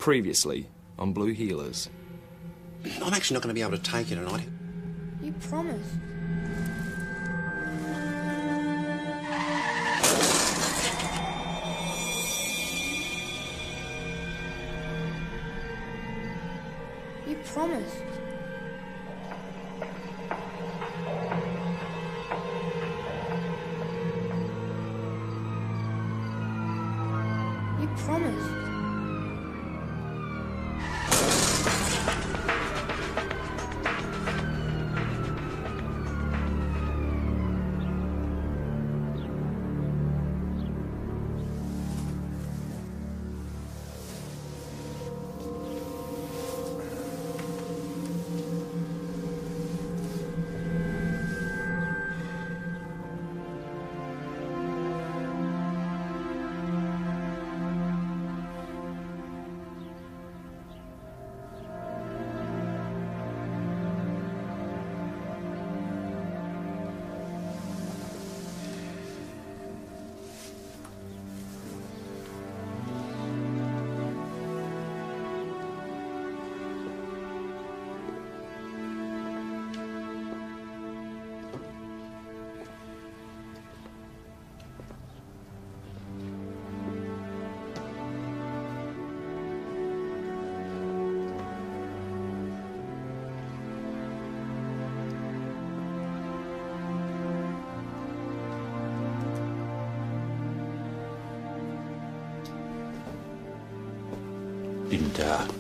Previously on Blue Healers. I'm actually not going to be able to take you tonight. You promised. You promised. You promised.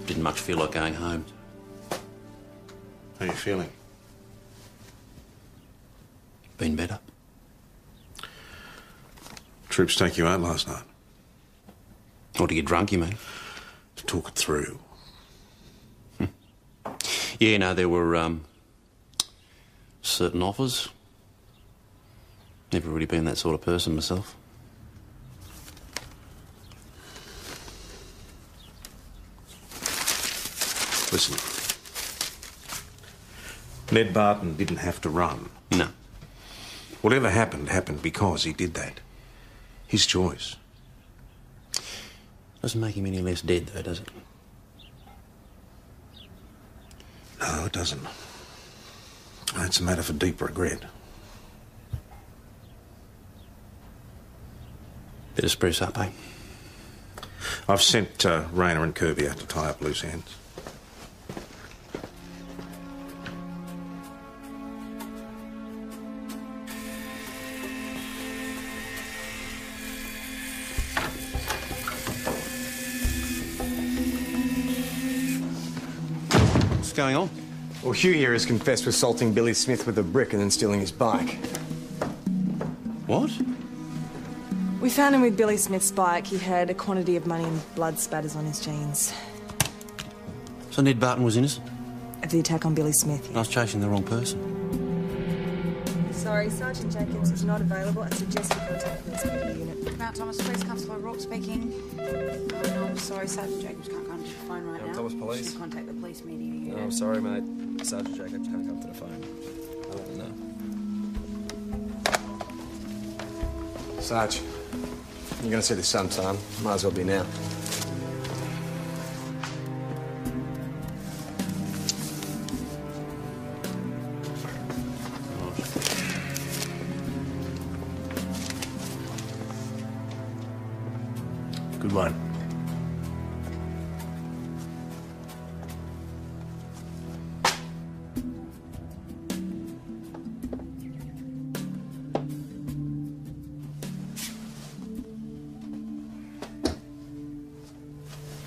Didn't much feel like going home. How are you feeling? Been better. Troops take you out last night. Or to get drunk, you mean? To talk it through. Yeah, no, there were certain offers. Never really been that sort of person myself. Listen. Ned Barton didn't have to run. No. Whatever happened, happened because he did that. His choice. Doesn't make him any less dead, though, does it? No, it doesn't. It's a matter for deep regret. Bit of spruce up, eh? I've sent Rayner and Kirby out to tie up loose ends. What's going on? Well, Hugh here has confessed to assaulting Billy Smith with a brick and then stealing his bike. What? We found him with Billy Smith's bike. He had a quantity of money and blood spatters on his jeans. So Ned Barton was innocent? Of the attack on Billy Smith, I was chasing the wrong person. Sorry, Sergeant Jenkins is not available. I suggest you contact the police media unit. Mount Thomas Police, Constable O'Rourke speaking. No, I'm sorry, Sergeant Jacobs can't come to the phone right now. Thomas Police? Should contact the police media unit. No, I'm sorry, mate. Sergeant Jacobs can't come to the phone. I don't know. Sarge, you're going to see this sometime. Might as well be now. Good one.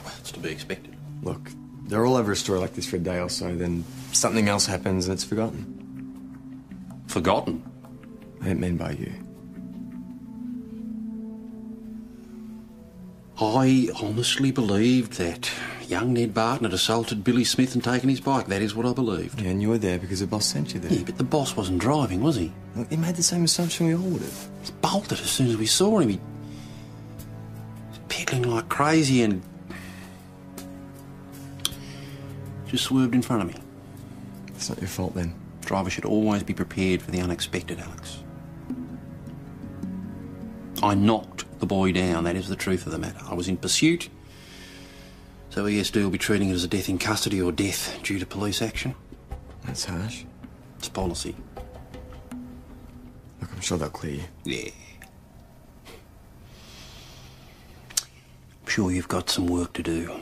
Well, it's to be expected. Look, they're all over a story like this for a day or so, then something else happens and it's forgotten. Forgotten? I didn't mean by you. I honestly believed that young Ned Barton had assaulted Billy Smith and taken his bike. That is what I believed. Yeah, and you were there because the boss sent you there. Yeah, but the boss wasn't driving, was he? Look, he made the same assumption we all would have. He bolted as soon as we saw him. He was pedaling like crazy and just swerved in front of me. It's not your fault then. Driver should always be prepared for the unexpected, Alex. I knocked the boy down, that is the truth of the matter. I was in pursuit, So ESD will be treating it as a death in custody or death due to police action. That's harsh. It's policy. Look, I'm sure they'll clear you. Yeah. I'm sure you've got some work to do.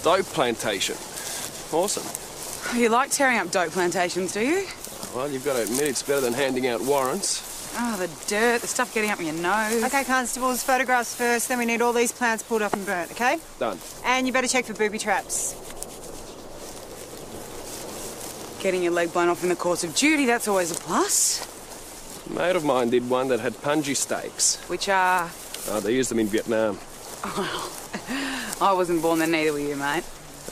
Dope plantation. Awesome. You like tearing up dope plantations, do you? Well, you've got to admit it's better than handing out warrants. Oh, the dirt, the stuff getting up your nose. Okay, constables, photographs first, then we need all these plants pulled off and burnt, okay? Done. And you better check for booby traps. Getting your leg blown off in the course of duty, that's always a plus. A mate of mine did one that had punji stakes. Which are... Oh, they used them in Vietnam. I wasn't born then, neither were you, mate.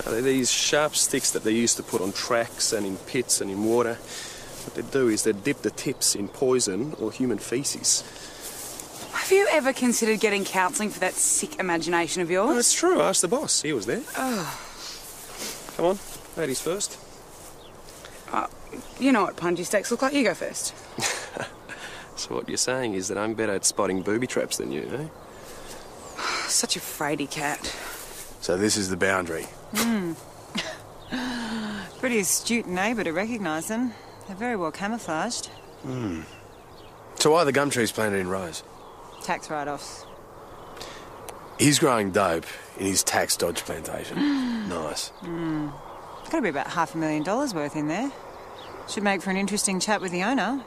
They're these sharp sticks that they used to put on tracks and in pits and in water. What they do is they dip the tips in poison or human faeces. Have you ever considered getting counselling for that sick imagination of yours? Oh, it's true. Ask the boss. He was there. Oh. Come on. Ladies first. You know what punji stakes look like. You go first. So what you're saying is that I'm better at spotting booby traps than you, eh? Such a fraidy cat. So this is the boundary. Pretty astute neighbour to recognise them. They're very well camouflaged. So why are the gum trees planted in rows? Tax write-offs. He's growing dope in his tax dodge plantation. Nice. It's got to be about $500,000 worth in there. Should make for an interesting chat with the owner.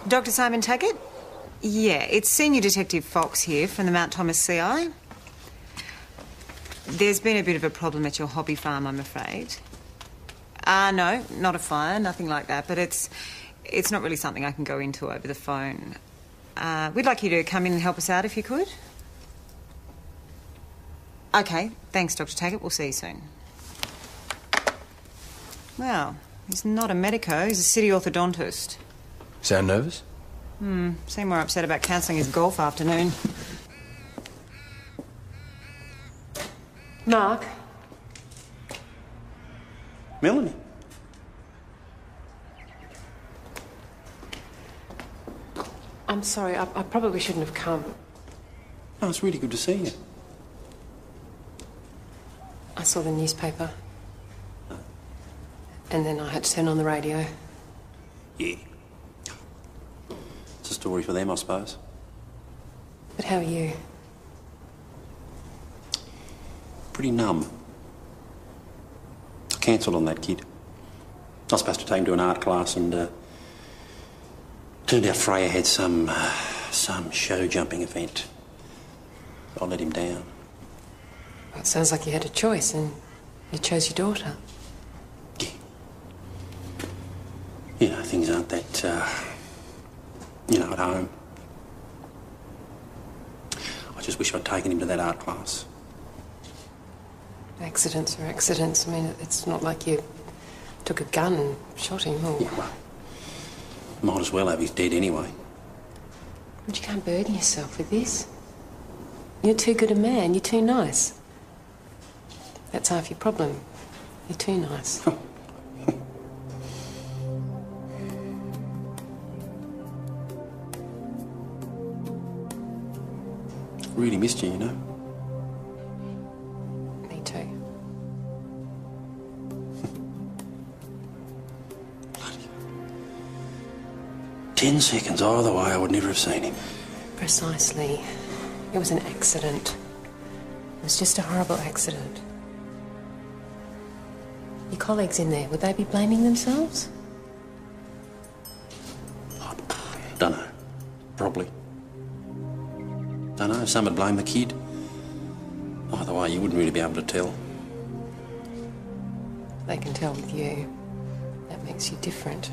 Dr. Simon Tackett? Yeah, it's Senior Detective Fox here from the Mount Thomas CI. There's been a bit of a problem at your hobby farm, I'm afraid. No, not a fire, nothing like that, but it's not really something I can go into over the phone. We'd like you to come in and help us out if you could. Okay, thanks, Dr. Tackett. We'll see you soon. Well, he's not a medico, he's a city orthodontist. Sound nervous? Seemed more upset about cancelling his golf afternoon. Mark? Melanie? I'm sorry, I probably shouldn't have come. No, it's really good to see you. I saw the newspaper. And then I had to turn on the radio. Yeah. It's a story for them, I suppose. But how are you? Pretty numb. I cancelled on that kid. I was supposed to take him to an art class and, turned out Freya had some show jumping event. I let him down. Well, it sounds like you had a choice and you chose your daughter. Yeah. You know, things aren't that, at home. I just wish I'd taken him to that art class. Accidents are accidents. I mean, it's not like you took a gun and shot him or... Yeah, well, might as well have. He's dead anyway. But you can't burden yourself with this. You're too good a man. You're too nice. That's half your problem. You're too nice. Really missed you, you know. Me too. 10 seconds either way, I would never have seen him. Precisely. It was an accident. It was just a horrible accident. Your colleagues in there, would they be blaming themselves? Don't know. Probably. Don't know. Some would blame the kid. Either way, you wouldn't really be able to tell. They can tell with you. That makes you different.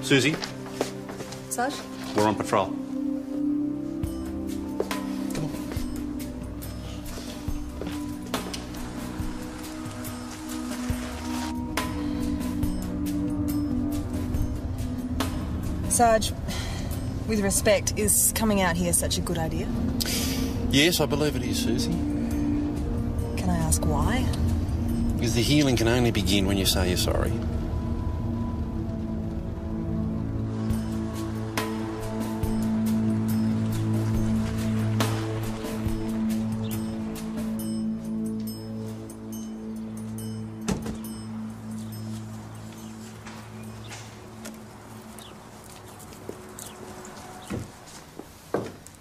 Susie, Sarge? we're on patrol. Sarge, with respect, is coming out here such a good idea? Yes, I believe it is, Susie. Can I ask why? Because the healing can only begin when you say you're sorry.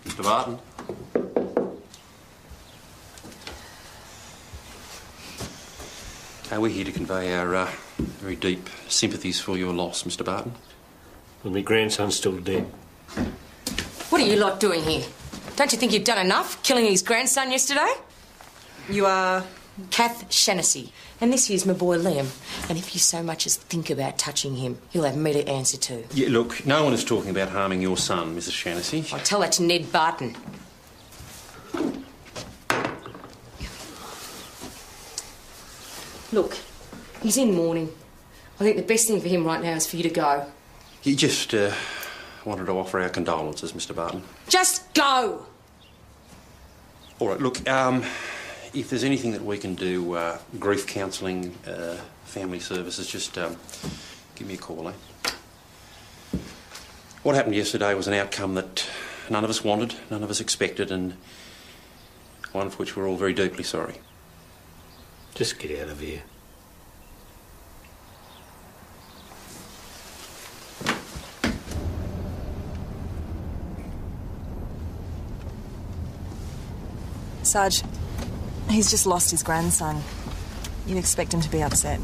Mr. Barton. We're here to convey our very deep sympathies for your loss, Mr. Barton. Well, my grandson's still dead. What are you lot doing here? Don't you think you've done enough, killing his grandson yesterday? You are... Kath Shaughnessy. And this here's my boy Liam. And if you so much as think about touching him, you'll have me to answer to. Yeah, look, no one is talking about harming your son, Mrs. Shaughnessy. I'll tell that to Ned Barton. Look, he's in mourning. I think the best thing for him right now is for you to go. He just wanted to offer our condolences, Mr. Barton. Just go! All right, look, if there's anything that we can do, grief counselling, family services, just give me a call, eh? What happened yesterday was an outcome that none of us wanted, none of us expected, and one for which we're all very deeply sorry. Just get out of here. Sarge, he's just lost his grandson. You'd expect him to be upset.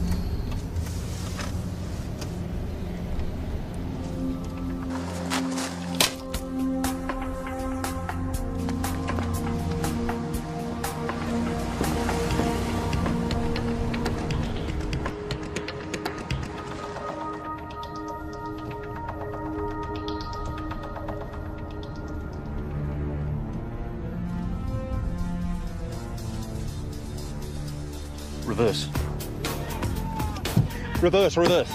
Reverse. Reverse, reverse.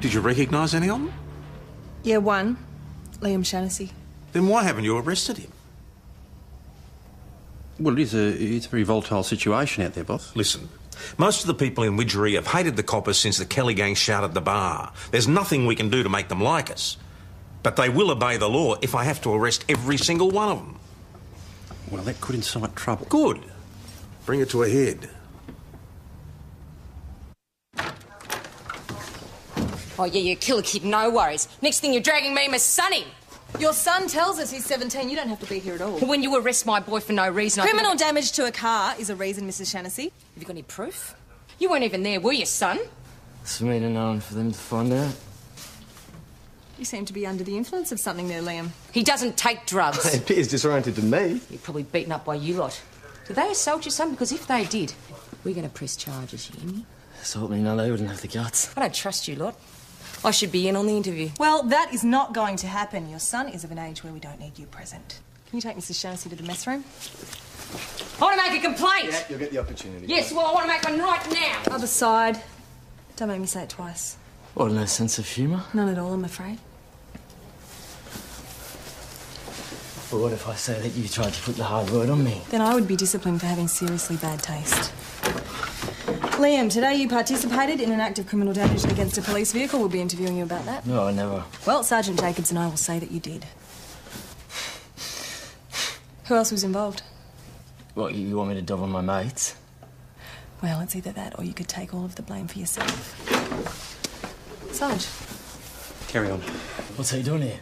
Did you recognise any of them? Yeah, one. Liam Shaughnessy. Then why haven't you arrested him? Well, it's a very volatile situation out there, boss. Listen, most of the people in Widgery have hated the coppers since the Kelly gang shouted at the bar. There's nothing we can do to make them like us. But they will obey the law if I have to arrest every single one of them. Well, that could incite trouble. Good. Bring it to a head. Oh, yeah, you kill a kid, no worries. Next thing you're dragging me and my son in. Your son tells us he's 17. You don't have to be here at all. When you arrest my boy for no reason... Criminal damage to a car is a reason, Mrs. Shaughnessy. Have you got any proof? You weren't even there, were you, son? It's for me to know and for them to find out. You seem to be under the influence of something there, Liam. He doesn't take drugs. It appears disoriented to me. You're probably beaten up by you lot. Did they assault your son? Because if they did, we're going to press charges, you hear me? Assault me? No, they wouldn't have the guts. I don't trust you lot. I should be in on the interview. Well, that is not going to happen. Your son is of an age where we don't need you present. Can you take Mrs. Shaughnessy to the mess room? I want to make a complaint. Yeah, you'll get the opportunity. Yes, well, I want to make one right now. Other side. Don't make me say it twice. What, no sense of humour? None at all, I'm afraid. But what if I say that you tried to put the hard word on me? Then I would be disciplined for having seriously bad taste. Liam, today you participated in an act of criminal damage against a police vehicle. We'll be interviewing you about that. No, I never. Well, Sergeant Jacobs and I will say that you did. Who else was involved? What, you want me to dob on my mates? Well, it's either that or you could take all of the blame for yourself. Sarge. Carry on. What's he doing here?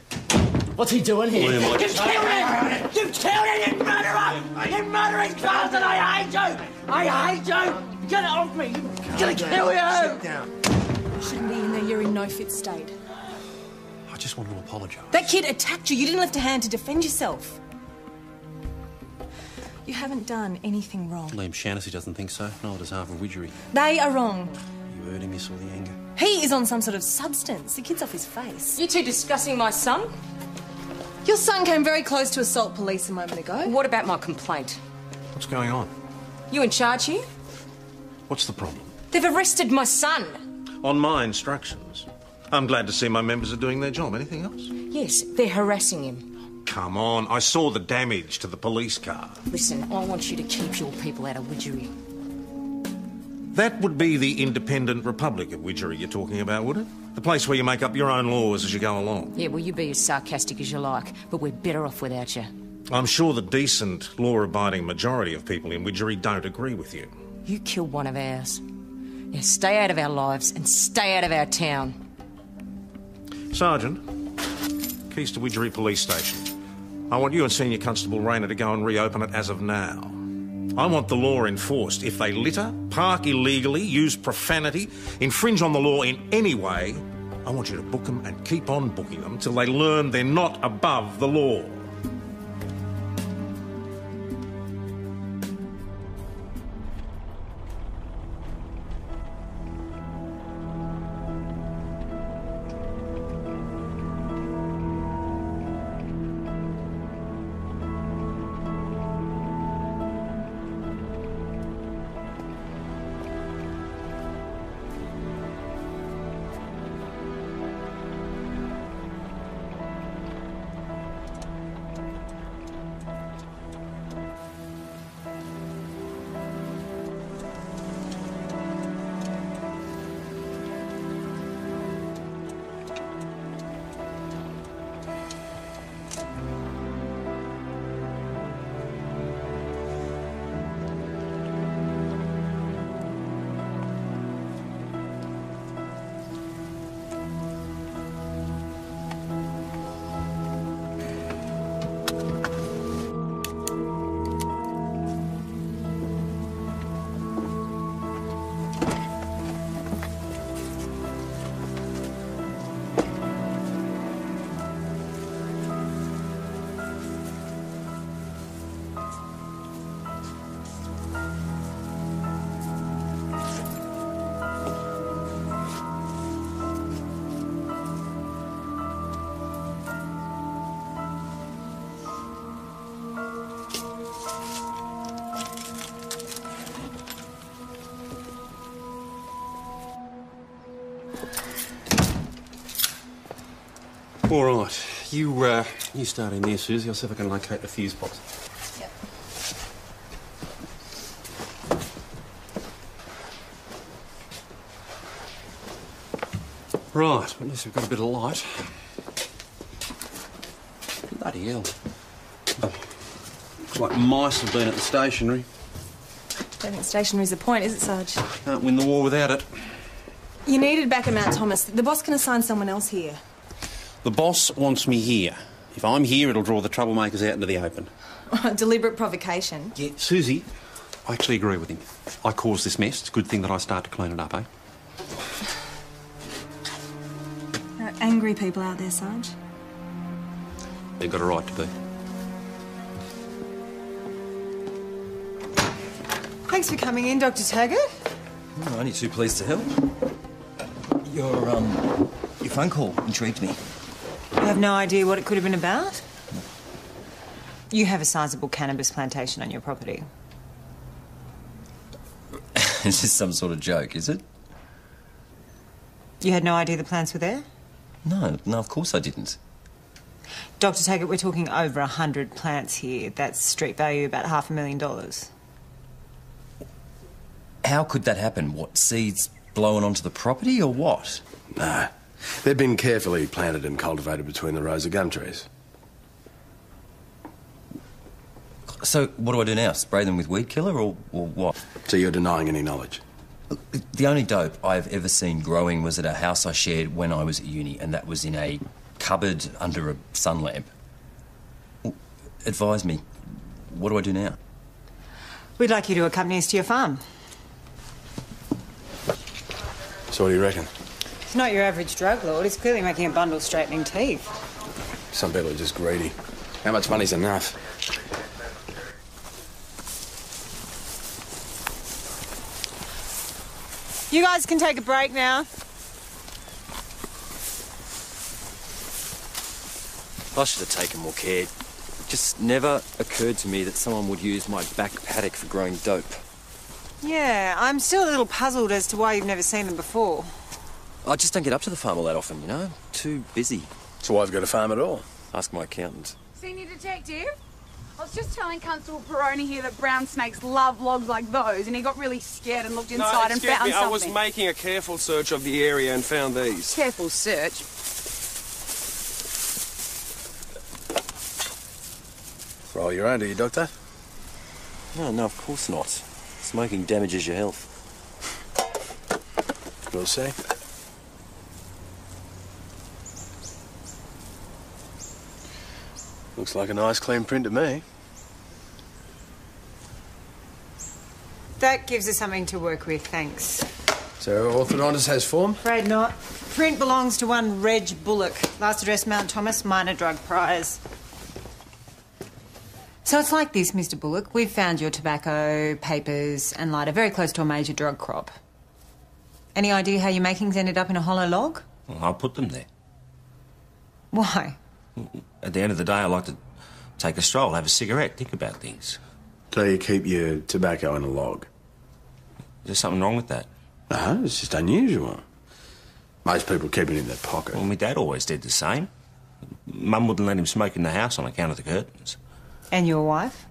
What's he doing here? Liam, You killed him! You killed him, you murderer! You murdering bastard! I hate you! I hate you! Get it off me! I'm gonna kill you! Sit down. You shouldn't be in there. You're in no fit state. I just want to apologise. That kid attacked you. You didn't lift a hand to defend yourself. You haven't done anything wrong. Liam Shaughnessy doesn't think so. Neither does half of Widgery. They are wrong. You heard him, you saw the anger. He is on some sort of substance. The kid's off his face. You two discussing my son? Your son came very close to assault police a moment ago. What about my complaint? What's going on? You in charge here? What's the problem? They've arrested my son. On my instructions. I'm glad to see my members are doing their job. Anything else? Yes, they're harassing him. Come on, I saw the damage to the police car. Listen, I want you to keep your people out of Widgery. That would be the Independent Republic of Widgery you're talking about, would it? The place where you make up your own laws as you go along. Yeah, well, you be as sarcastic as you like, but we're better off without you. I'm sure the decent, law-abiding majority of people in Widgery don't agree with you. You killed one of ours. Now stay out of our lives and stay out of our town. Sergeant, keys to Widgery Police Station. I want you and Senior Constable Rayner to go and reopen it as of now. I want the law enforced. If they litter, park illegally, use profanity, infringe on the law in any way, I want you to book them and keep on booking them till they learn they're not above the law. All right, you start in there, Susie. I'll see if I can locate the fuse box. Yep. Right, at least we've got a bit of light. Bloody hell. Oh, looks like mice have been at the stationery. Don't think stationary's the point, is it, Sarge? Can't win the war without it. You needed back at Mount Thomas. The boss can assign someone else here. The boss wants me here. If I'm here, it'll draw the troublemakers out into the open. Deliberate provocation. Yeah, Susie, I actually agree with him. I caused this mess. It's a good thing that I start to clean it up, eh? There are angry people out there, Sarge. They've got a right to be. Thanks for coming in, Dr. Taggart. Oh, only too pleased to help. Your phone call intrigued me. You have no idea what it could have been about? You have a sizable cannabis plantation on your property. Is this some sort of joke, is it? You had no idea the plants were there? No, of course I didn't. Dr. Taggart, we're talking over 100 plants here. That's street value about $500,000. How could that happen? What, seeds blown onto the property or what? No. They've been carefully planted and cultivated between the rows of gum trees. So what do I do now? Spray them with weed killer or what? So you're denying any knowledge? The only dope I've ever seen growing was at a house I shared when I was at uni, and that was in a cupboard under a sun lamp. Advise me. What do I do now? We'd like you to accompany us to your farm. So what do you reckon? He's not your average drug lord. He's clearly making a bundle straightening teeth. Some people are just greedy. How much money's enough? You guys can take a break now. I should have taken more care. It just never occurred to me that someone would use my back paddock for growing dope. Yeah, I'm still a little puzzled as to why you've never seen them before. I just don't get up to the farm all that often, you know? Too busy. So why have you got a farm at all? Ask my accountant. Senior detective? I was just telling Constable Peroni here that brown snakes love logs like those, and he got really scared and looked inside and found something. I was making a careful search of the area and found these. Careful search. Roll your own, do you, Doctor? No, of course not. Smoking damages your health. We'll see. Looks like a nice clean print to me. That gives us something to work with, thanks. So orthodontist has form? Afraid not. Print belongs to one Reg Bullock. Last address, Mount Thomas, minor drug prize. So it's like this, Mr. Bullock. We've found your tobacco, papers and lighter very close to a major drug crop. Any idea how your makings ended up in a hollow log? Well, I'll put them there. Why? At the end of the day, I like to take a stroll, have a cigarette, think about things. So you keep your tobacco in a log? Is there something wrong with that? No, it's just unusual. Most people keep it in their pocket. Well, my dad always did the same. Mum wouldn't let him smoke in the house on account of the curtains. And your wife?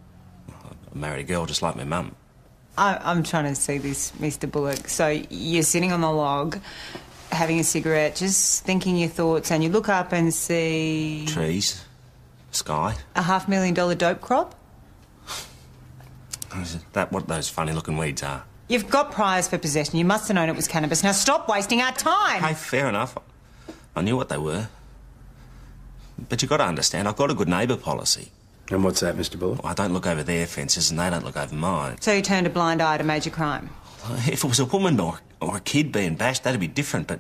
I married a girl just like my mum. I'm trying to see this, Mr. Bullock. So you're sitting on the log, having a cigarette, just thinking your thoughts, and you look up and see... Trees. Sky. A $500,000 dope crop? Is that what those funny-looking weeds are? You've got priors for possession. You must have known it was cannabis. Now stop wasting our time! Hey, fair enough. I knew what they were. But you've got to understand, I've got a good neighbour policy. And what's that, Mr. Bullock? I don't look over their fences and they don't look over mine. So you turned a blind eye to major crime? If it was a woman or a kid being bashed, that'd be different, but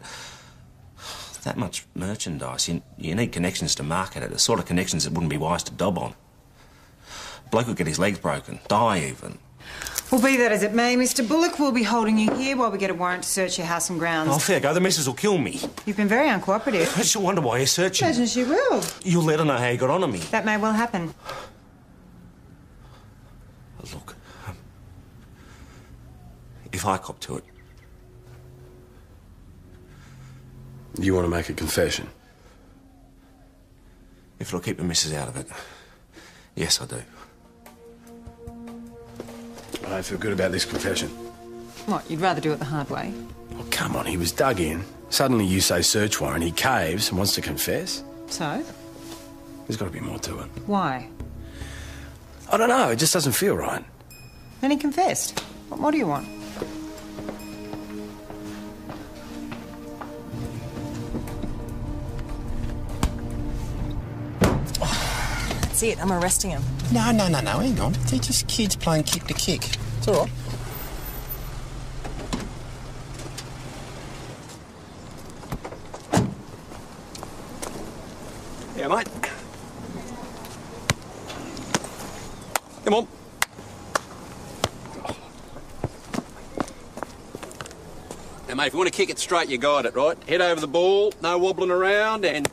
that much merchandise, you need connections to market it, the sort of connections that wouldn't be wise to dob on. A bloke would get his legs broken, die even. Well, be that as it may, Mr. Bullock, we'll be holding you here while we get a warrant to search your house and grounds. Oh, fair go, the missus will kill me. You've been very uncooperative. I should wonder why you're searching. Imagine she will. You'll let her know how you got on to me. That may well happen. Look, if I cop to it... You want to make a confession? If it'll keep the missus out of it, yes, I do. I don't feel good about this confession. What, you'd rather do it the hard way? Oh, come on, he was dug in. Suddenly you say search warrant, he caves and wants to confess. So? There's got to be more to it. Why? I don't know, it just doesn't feel right. Then he confessed. What more do you want? That's it, I'm arresting him. No, hang on. They're just kids playing kick to kick. It's all right. Yeah, mate. Come on. Now, mate, if you want to kick it straight, you got it, right? Head over the ball, no wobbling around, and...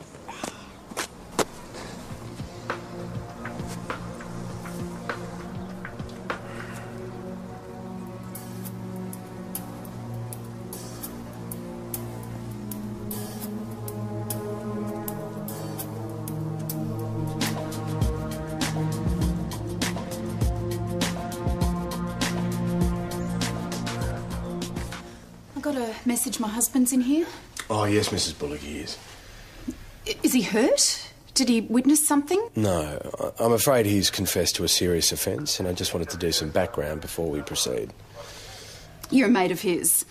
I got a message my husband's in here. Oh, yes, Mrs. Bullock, he is. Is he hurt? Did he witness something? No, I'm afraid he's confessed to a serious offence, and I just wanted to do some background before we proceed. You're a mate of his.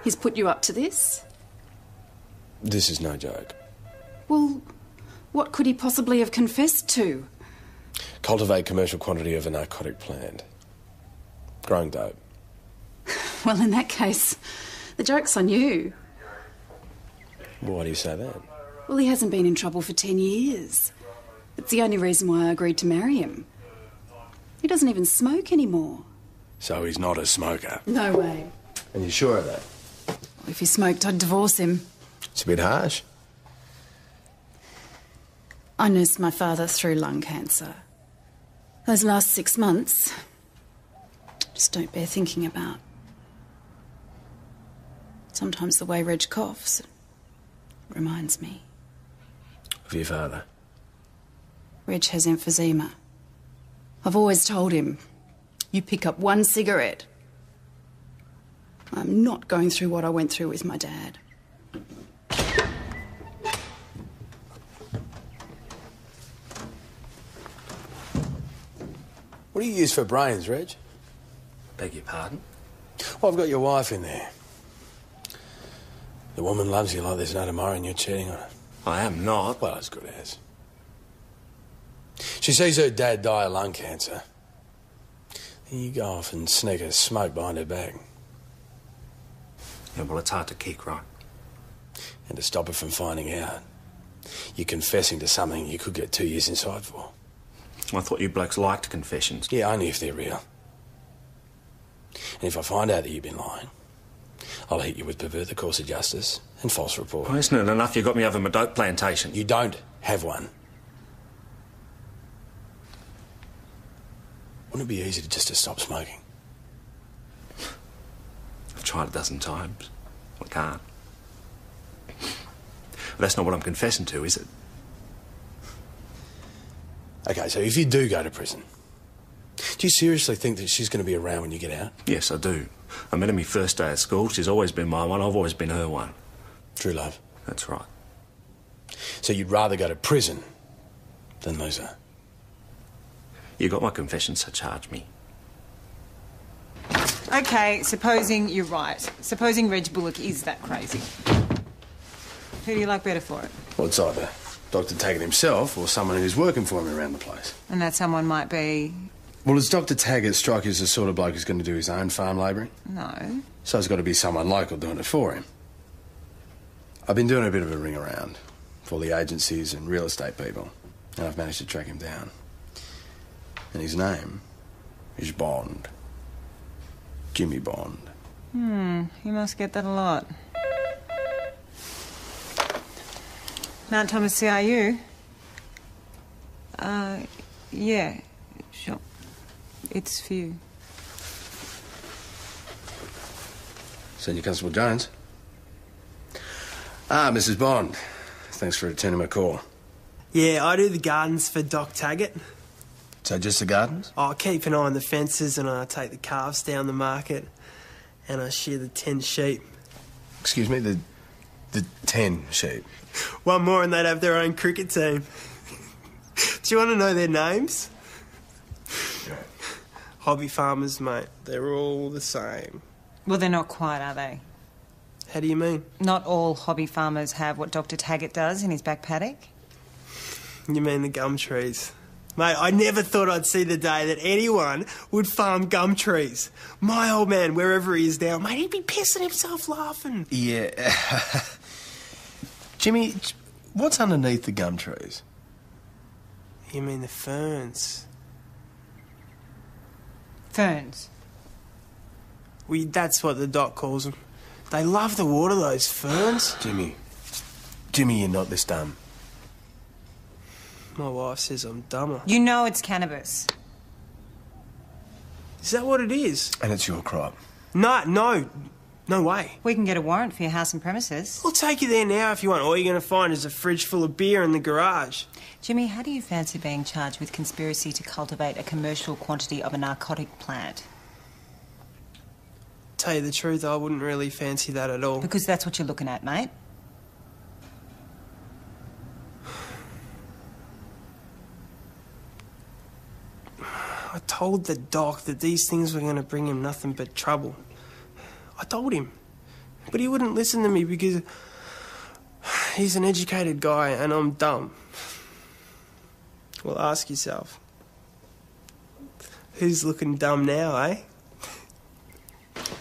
He's put you up to this? This is no joke. Well, what could he possibly have confessed to? Cultivate commercial quantity of a narcotic plant. Growing dope. Well, in that case, the joke's on you. Why do you say that? Well, he hasn't been in trouble for 10 years. It's the only reason why I agreed to marry him. He doesn't even smoke anymore. So he's not a smoker? No way. And you're sure of that? Well, if he smoked, I'd divorce him. It's a bit harsh. I nursed my father through lung cancer. Those last 6 months, just don't bear thinking about. Sometimes the way Reg coughs reminds me. Of your father? Reg has emphysema. I've always told him, you pick up one cigarette. I'm not going through what I went through with my dad. What do you use for brains, Reg? Beg your pardon? Well, I've got your wife in there. The woman loves you like there's no tomorrow and you're cheating on her. I am not. Well, as good as. She sees her dad die of lung cancer. Then you go off and sneak a smoke behind her back. Yeah, well, it's hard to kick, right? And to stop her from finding out, you're confessing to something you could get 2 years inside for. I thought you blokes liked confessions. Yeah, only if they're real. And if I find out that you've been lying, I'll hit you with pervert the course of justice and false report. Well, isn't it enough you got me over my dope plantation? You don't have one. Wouldn't it be easy just to stop smoking? I've tried a dozen times. I can't. But that's not what I'm confessing to, is it? Okay, so if you do go to prison, do you seriously think that she's going to be around when you get out? Yes, I do. I met her my first day at school. She's always been my one. I've always been her one. True love. That's right. So you'd rather go to prison than lose her? You got my confession, so charge me. Okay, supposing you're right. Supposing Reg Bullock is that crazy. Who do you like better for it? Well, it's either Dr. Taggart himself or someone who's working for him around the place. And that someone might be... Well, does Dr. Taggart strike you as the sort of bloke who's going to do his own farm labouring? No. So it's got to be someone local doing it for him. I've been doing a bit of a ring around for all the agencies and real estate people, and I've managed to track him down. And his name is Bond. Jimmy Bond. You must get that a lot. Mount Thomas CRU? Yeah, sure. It's for you. Senior Constable Jones. Ah, Mrs. Bond. Thanks for returning my call. Yeah, I do the gardens for Doc Taggart. So just the gardens? I keep an eye on the fences and I take the calves down the market and I shear the 10 sheep. Excuse me, the 10 sheep? One more and they'd have their own cricket team. Do you want to know their names? Yeah. Hobby farmers, mate. They're all the same. Well, they're not quite, are they? How do you mean? Not all hobby farmers have what Dr. Taggart does in his back paddock. You mean the gum trees? Mate, I never thought I'd see the day that anyone would farm gum trees. My old man, wherever he is now, mate, he'd be pissing himself laughing. Yeah. Jimmy, what's underneath the gum trees? You mean the ferns? Ferns? That's what the doc calls them. They love the water, those ferns. Jimmy, you're not this dumb. My wife says I'm dumber. You know it's cannabis. Is that what it is? And it's your crop. No way. We can get a warrant for your house and premises. I'll take you there now if you want. All you're going to find is a fridge full of beer in the garage. Jimmy, how do you fancy being charged with conspiracy to cultivate a commercial quantity of a narcotic plant? Tell you the truth, I wouldn't really fancy that at all. Because that's what you're looking at, mate. I told the doc that these things were going to bring him nothing but trouble. I told him. But he wouldn't listen to me because he's an educated guy and I'm dumb. Well, ask yourself. Who's looking dumb now, eh?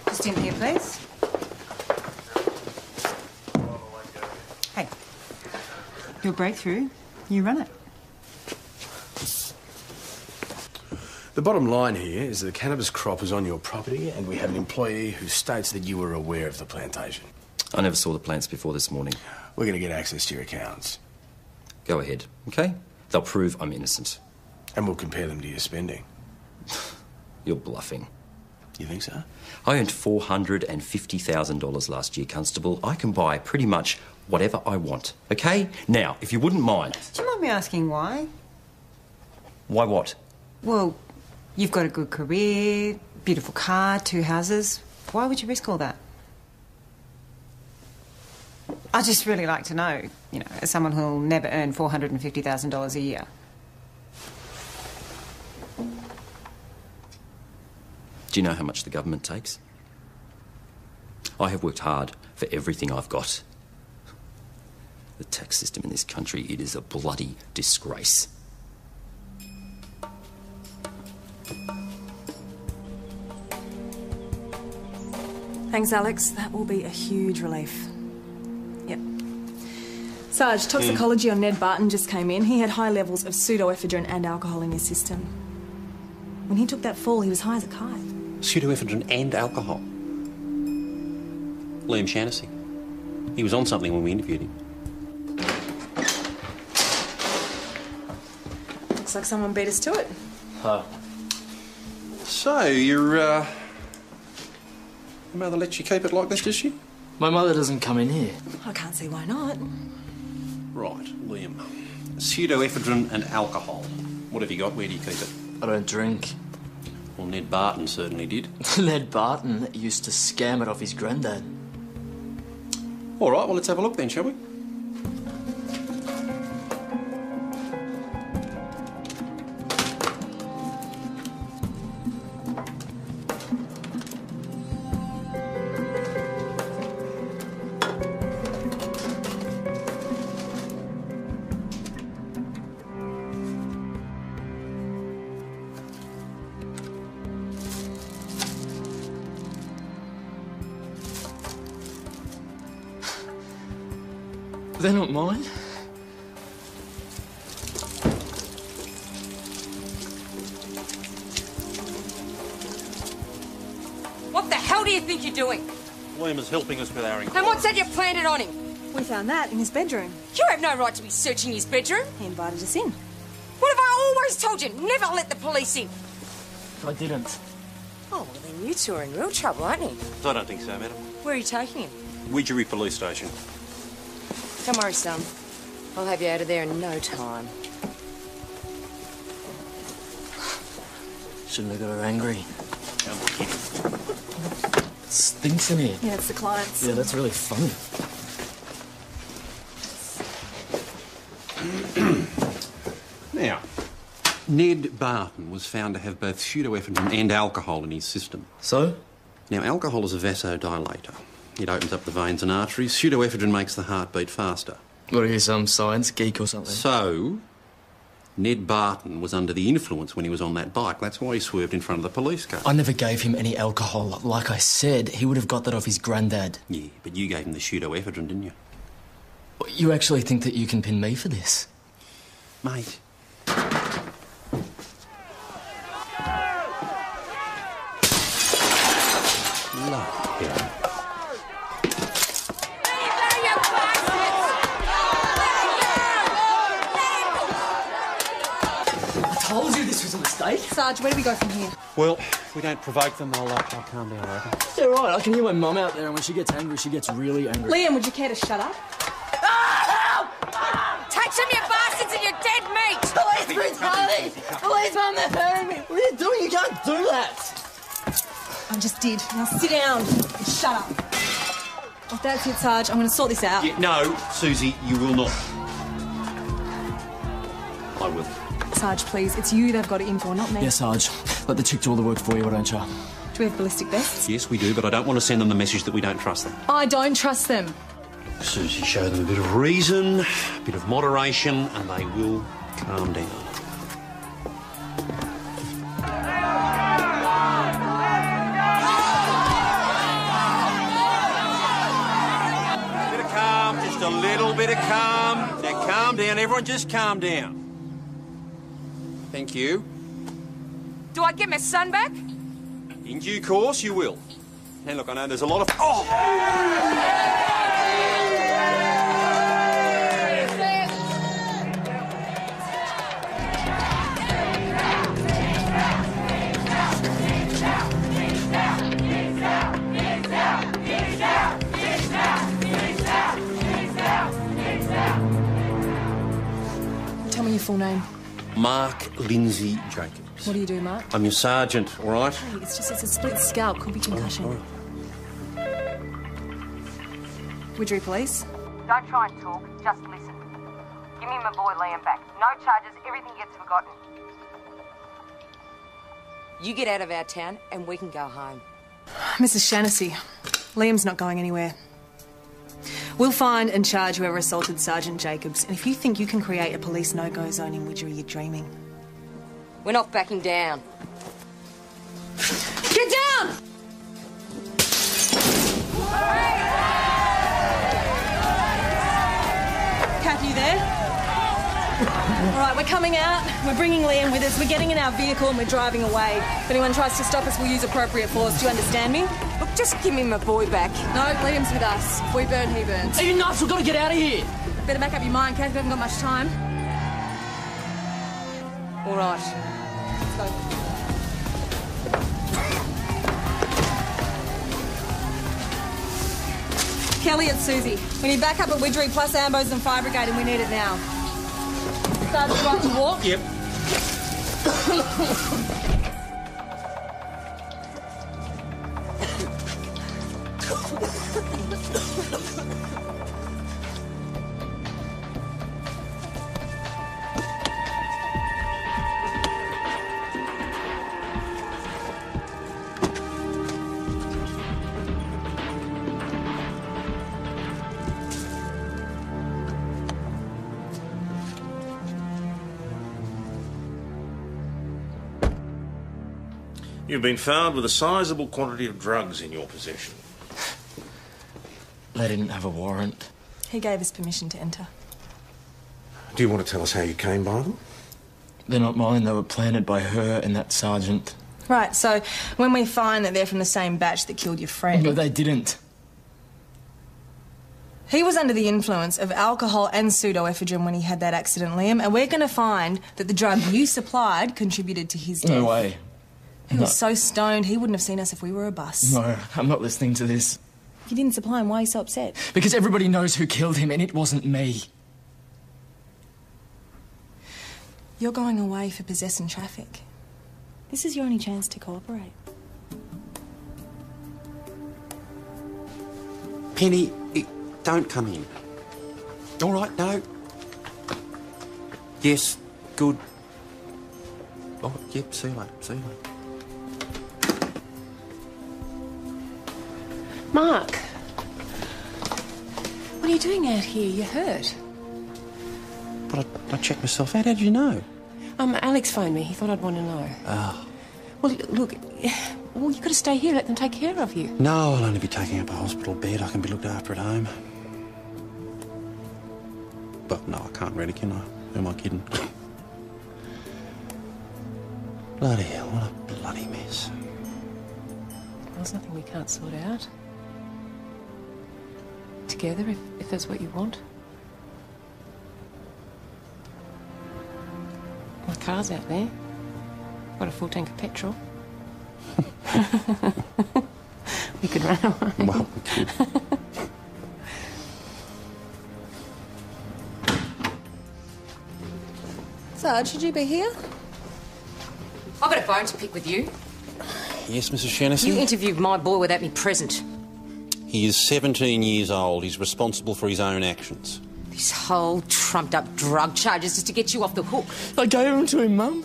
Just in here, please. Hey, your breakthrough, you run it. The bottom line here is that the cannabis crop is on your property and we have an employee who states that you were aware of the plantation. I never saw the plants before this morning. We're going to get access to your accounts. Go ahead, okay? They'll prove I'm innocent. And we'll compare them to your spending. You're bluffing. You think so? I earned $450,000 last year, Constable. I can buy pretty much whatever I want, okay? Now, if you wouldn't mind... Do you mind me asking why? Why what? Well, you've got a good career, beautiful car, 2 houses. Why would you risk all that? I'd just really like to know, you know, as someone who'll never earn $450,000 a year. Do you know how much the government takes? I have worked hard for everything I've got. The tax system in this country, it is a bloody disgrace. Thanks, Alex. That will be a huge relief. Yep. Sarge, toxicology on Ned Barton just came in. He had high levels of pseudoephedrine and alcohol in his system. When he took that fall, he was high as a kite. Pseudoephedrine and alcohol. Liam Shaughnessy. He was on something when we interviewed him. Looks like someone beat us to it. Huh. So, your mother lets you keep it like this, does she? My mother doesn't come in here. I can't see why not. Right, Liam. Pseudoephedrine and alcohol. What have you got? Where do you keep it? I don't drink. Well, Ned Barton certainly did. Ned Barton used to scam it off his granddad. All right, well, let's have a look then, shall we? They're not mine. What the hell do you think you're doing? Liam is helping us with our inquiry. And what's that you planted on him? We found that in his bedroom. You have no right to be searching his bedroom. He invited us in. What have I always told you? Never let the police in. I didn't. Oh, well then you two are in real trouble, aren't you? I don't think so, madam. Where are you taking him? Widgery Police Station. Don't worry, son. I'll have you out of there in no time. Shouldn't have got her angry. It stinks in here. Yeah, it's the clients. Yeah, that's really funny. Now, Ned Barton was found to have both pseudoephedrine and alcohol in his system. So? Now, alcohol is a vasodilator. It opens up the veins and arteries. Pseudoephedrine makes the heart beat faster. What are you, some science geek or something? So, Ned Barton was under the influence when he was on that bike. That's why he swerved in front of the police car. I never gave him any alcohol. Like I said, he would have got that off his granddad. Yeah, but you gave him the pseudoephedrine, didn't you? You actually think that you can pin me for this? Mate. I told you this was a mistake. Sarge, where do we go from here? Well, if we don't provoke them, they'll calm down, I reckon. Yeah, right. I can hear my mum out there, and when she gets angry, she gets really angry. Liam, would you care to shut up? Take some of your bastards and your dead meat! Police brutality! Police, Mum, they're hurting me! What are you doing? You can't do that! I just did. Now sit down and shut up. Well, that's it, Sarge. I'm going to sort this out. Yeah, no, Susie, you will not. I will. Sarge, please. It's you they've got it in for, not me. Yeah, Sarge. Let the chick do all the work for you, why don't you? Do we have ballistic vests? Yes, we do, but I don't want to send them the message that we don't trust them. I don't trust them. Susie, show them a bit of reason, a bit of moderation, and they will calm down. Bit of calm, just a little bit of calm. Now calm down, everyone, just calm down. Thank you. Do I get my son back? In due course, you will. And look, I know there's a lot of... Oh! full name? Mark Lindsay Jacobs. What do you do, Mark? I'm your sergeant, all right? Hey, it's a split scalp, could be concussion. Widgery Police? Don't try and talk, just listen. Give me my boy Liam back. No charges, everything gets forgotten. You get out of our town and we can go home. Mrs. Shaughnessy, Liam's not going anywhere. We'll find and charge whoever assaulted Sergeant Jacobs, and if you think you can create a police no-go zone in Widgery, you're dreaming. We're not backing down. Get down! Kath, you there? All right, we're coming out. We're bringing Liam with us. We're getting in our vehicle and we're driving away. If anyone tries to stop us, we'll use appropriate force. Do you understand me? Look, just give me my boy back. No, Liam's with us. If we burn, he burns. Are you nuts? We've got to get out of here. Better make up your mind, Kath. We haven't got much time. All right. Let's go. Kelly, it's Susie. We need backup at Widgery plus Ambos and Fire Brigade, and we need it now. Sergeant, right to walk? Yep. You've been found with a sizable quantity of drugs in your possession. They didn't have a warrant. He gave us permission to enter. Do you want to tell us how you came by them? They're not mine. They were planted by her and that sergeant. Right, so when we find that they're from the same batch that killed your friend... But they didn't. He was under the influence of alcohol and pseudoephedrine when he had that accident, Liam, and we're going to find that the drug you supplied contributed to his death. No way. He was so stoned, he wouldn't have seen us if we were a bus. No, I'm not listening to this. If you didn't supply him, why are you so upset? Because everybody knows who killed him, and it wasn't me. You're going away for possessing traffic. This is your only chance to cooperate. Penny, don't come in. All right, no. Yes, good. Oh, yep, see you later, see you later. Mark, what are you doing out here? You're hurt. But I checked myself out. How did you know? Alex phoned me. He thought I'd want to know. Oh. Well, look, you've got to stay here. Let them take care of you. No, I'll only be taking up a hospital bed. I can be looked after at home. But no, I can't really, can I? Who am I kidding? Bloody hell, what a bloody mess. Well, there's nothing we can't sort out. Together, if that's what you want. My car's out there. Got a full tank of petrol. We could run away. Well, we could. Sarge, should you be here? I've got a bone to pick with you. Yes, Mrs. Shaughnessy? You interviewed my boy without me present. He is 17 years old. He's responsible for his own actions. This whole trumped-up drug charges is to get you off the hook. I gave them to him, Mum.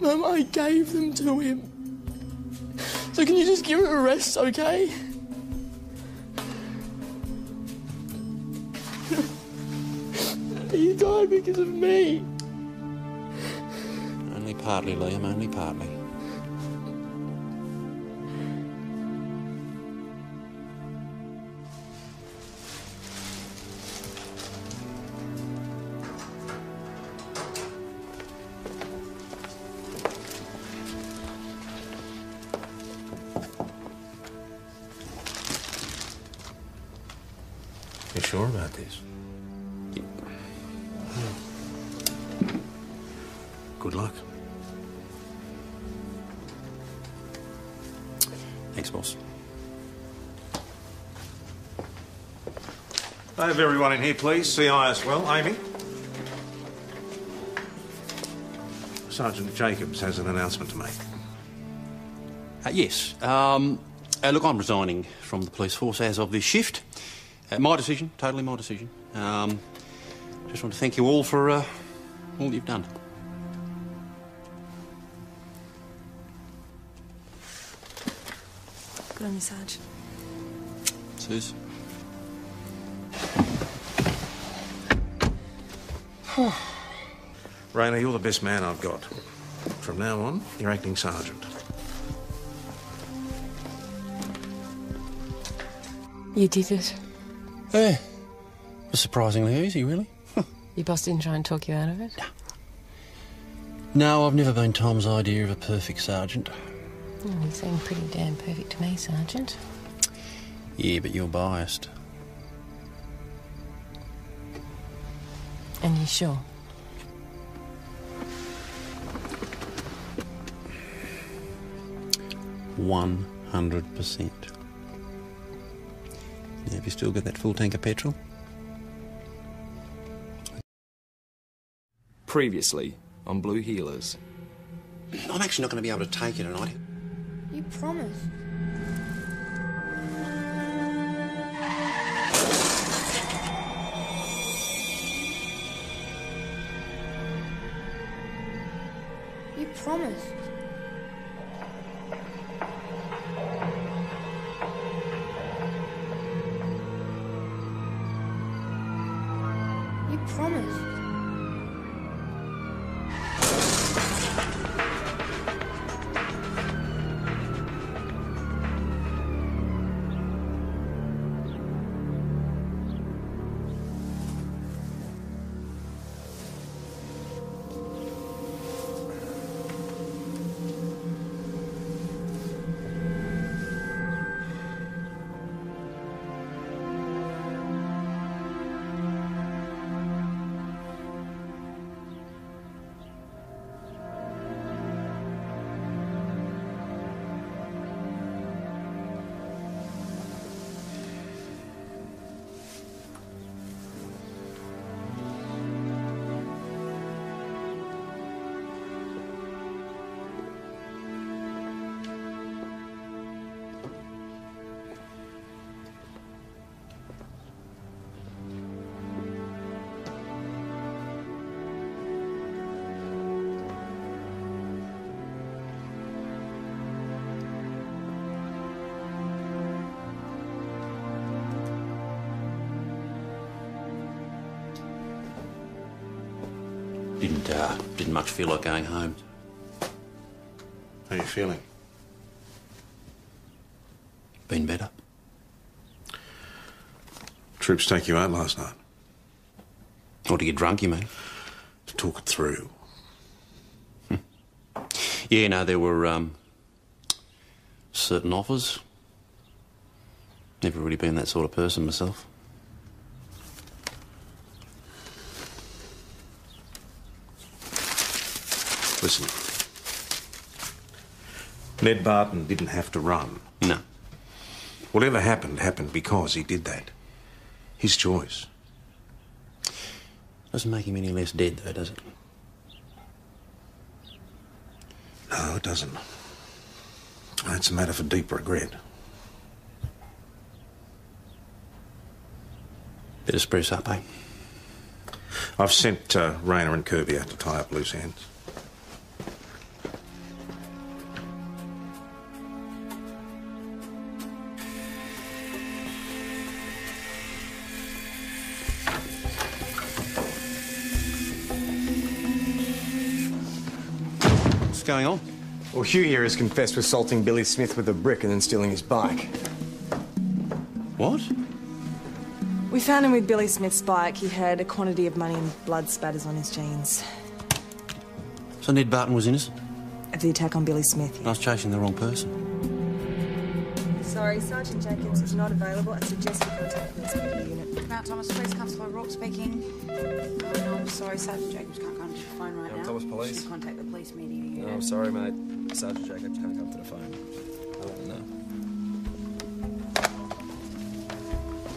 Mum, I gave them to him. So can you just give him a rest, okay? He died because of me. Only partly, Liam, only partly. You sure about this? Good luck. Thanks, boss. I have everyone in here, please. CI as well. Amy? Sergeant Jacobs has an announcement to make. Yes. Look, I'm resigning from the police force as of this shift. My decision, totally my decision. Just want to thank you all for all you've done. Good on you, Sarge. Suze. Rayner, you're the best man I've got. From now on, you're acting sergeant. You did it. Yeah. It was surprisingly easy, really. Your boss didn't try and talk you out of it? No, I've never been Tom's idea of a perfect sergeant. You seem pretty damn perfect to me, Sergeant. Yeah, but you're biased. And you sure? %100%. Have you still got that full tank of petrol? Previously on Blue Healers. I'm actually not going to be able to take it tonight. You promised. You promised. You promised. Didn't much feel like going home. How are you feeling? Been better. Troops take you out last night. Or to get drunk, you mean? To talk it through. Yeah, no, there were certain offers. Never really been that sort of person myself. Listen. Ned Barton didn't have to run. No. Whatever happened, happened because he did that. His choice. Doesn't make him any less dead, though, does it? No, it doesn't. It's a matter for deep regret. Bit of spruce up, eh? I've sent Rayner and Kirby out to tie up loose ends. What's going on? Well, Hugh here has confessed to assaulting Billy Smith with a brick and then stealing his bike. What? We found him with Billy Smith's bike. He had a quantity of money and blood spatters on his jeans. So Ned Barton was innocent? Of the attack on Billy Smith, I was chasing the wrong person. Sorry, Sergeant Jacobs is not available. I suggest you contact the Police Unit. Mount Thomas Police, Constable O'Rourke speaking. Oh, I'm sorry, Sergeant Jacobs can't come to the phone right now. Thomas Police. Should contact the police media unit. No, I'm sorry, mate. Sergeant Jacobs can't come to the phone. I'll let them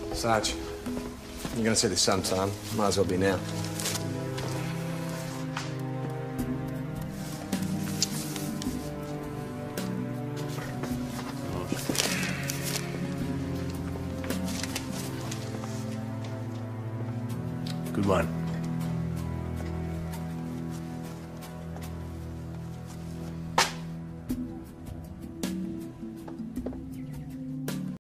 know. Sarge, you're going to see this sometime. Might as well be now. Good one.